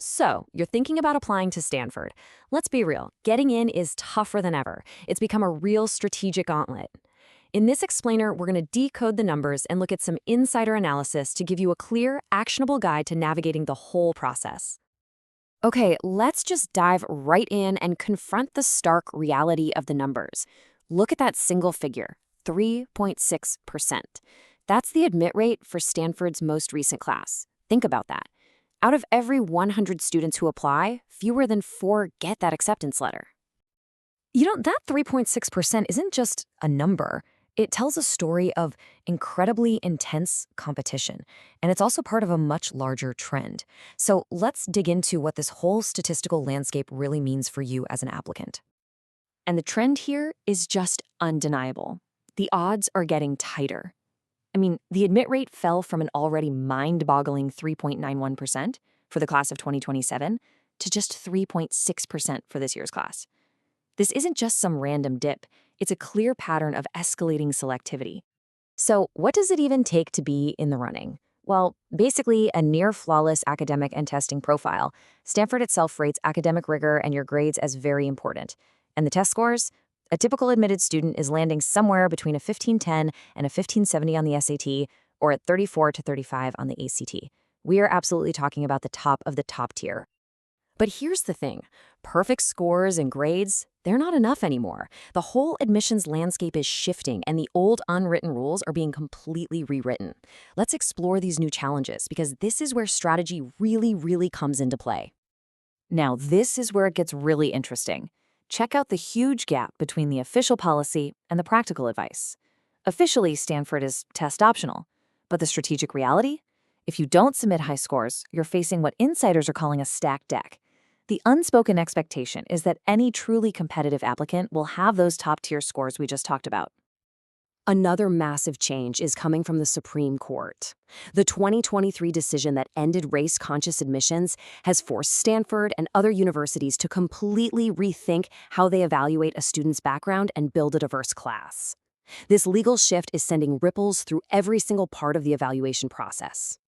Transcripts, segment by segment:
So, you're thinking about applying to Stanford. Let's be real, getting in is tougher than ever. It's become a real strategic gauntlet. In this explainer, we're going to decode the numbers and look at some insider analysis to give you a clear, actionable guide to navigating the whole process. Okay, let's just dive right in and confront the stark reality of the numbers. Look at that single figure, 3.6%. That's the admit rate for Stanford's most recent class. Think about that. Out of every 100 students who apply, fewer than 4 get that acceptance letter. That 3.6% isn't just a number. It tells a story of incredibly intense competition, and it's also part of a much larger trend. So let's dig into what this whole statistical landscape really means for you as an applicant. And the trend here is just undeniable. The odds are getting tighter. The admit rate fell from an already mind-boggling 3.91% for the class of 2027 to just 3.6% for this year's class. This isn't just some random dip. It's a clear pattern of escalating selectivity. So what does it even take to be in the running? Well, basically a near-flawless academic and testing profile. Stanford itself rates academic rigor and your grades as very important. And the test scores? A typical admitted student is landing somewhere between a 1510 and a 1570 on the SAT, or at 34 to 35 on the ACT. We are absolutely talking about the top of the top tier. But here's the thing. Perfect scores and grades, they're not enough anymore. The whole admissions landscape is shifting, and the old unwritten rules are being completely rewritten. Let's explore these new challenges, because this is where strategy really comes into play. Now, this is where it gets really interesting. Check out the huge gap between the official policy and the practical advice. Officially, Stanford is test optional, but the strategic reality? If you don't submit high scores, you're facing what insiders are calling a stacked deck. The unspoken expectation is that any truly competitive applicant will have those top-tier scores we just talked about. Another massive change is coming from the Supreme Court. The 2023 decision that ended race-conscious admissions has forced Stanford and other universities to completely rethink how they evaluate a student's background and build a diverse class. This legal shift is sending ripples through every single part of the evaluation process.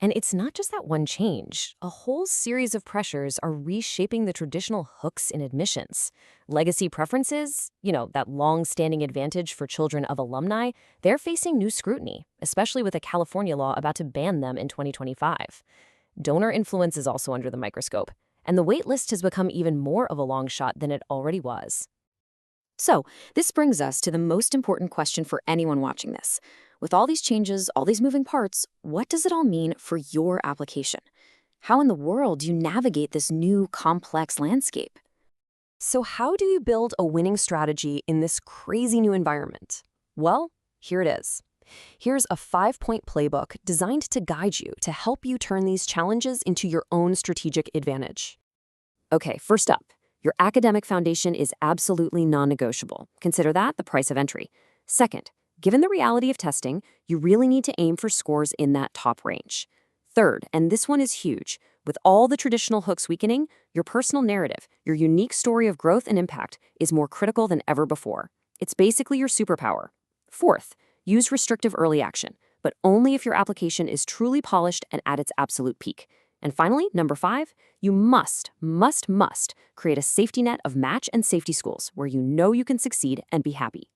And it's not just that one change. A whole series of pressures are reshaping the traditional hooks in admissions. Legacy preferences, that long-standing advantage for children of alumni, they're facing new scrutiny, especially with a California law about to ban them in 2025. Donor influence is also under the microscope, and the wait list has become even more of a long shot than it already was. So, this brings us to the most important question for anyone watching this. With all these changes, all these moving parts, what does it all mean for your application? How in the world do you navigate this new, complex landscape? So how do you build a winning strategy in this crazy new environment? Well, here it is. Here's a 5-point playbook designed to guide you to help you turn these challenges into your own strategic advantage. Okay, first up, your academic foundation is absolutely non-negotiable. Consider that the price of entry. Second, given the reality of testing, you really need to aim for scores in that top range. Third, and this one is huge, with all the traditional hooks weakening, your personal narrative, your unique story of growth and impact is more critical than ever before. It's basically your superpower. Fourth, use restrictive early action, but only if your application is truly polished and at its absolute peak. And finally, number 5, you must create a safety net of match and safety schools where you know you can succeed and be happy.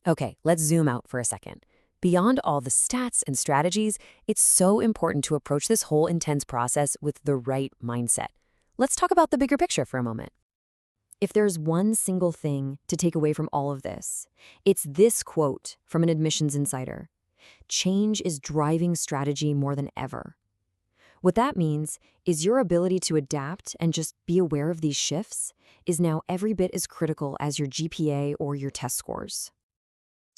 Okay, let's zoom out for a second. Beyond all the stats and strategies, it's so important to approach this whole intense process with the right mindset. Let's talk about the bigger picture for a moment. If there's one single thing to take away from all of this, it's this quote from an admissions insider. Change is driving strategy more than ever. What that means is your ability to adapt and just be aware of these shifts is now every bit as critical as your GPA or your test scores.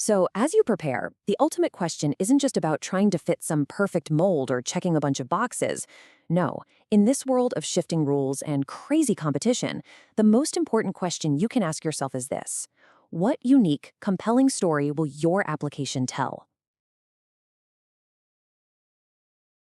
So as you prepare, the ultimate question isn't just about trying to fit some perfect mold or checking a bunch of boxes. No, in this world of shifting rules and crazy competition, the most important question you can ask yourself is this: what unique, compelling story will your application tell?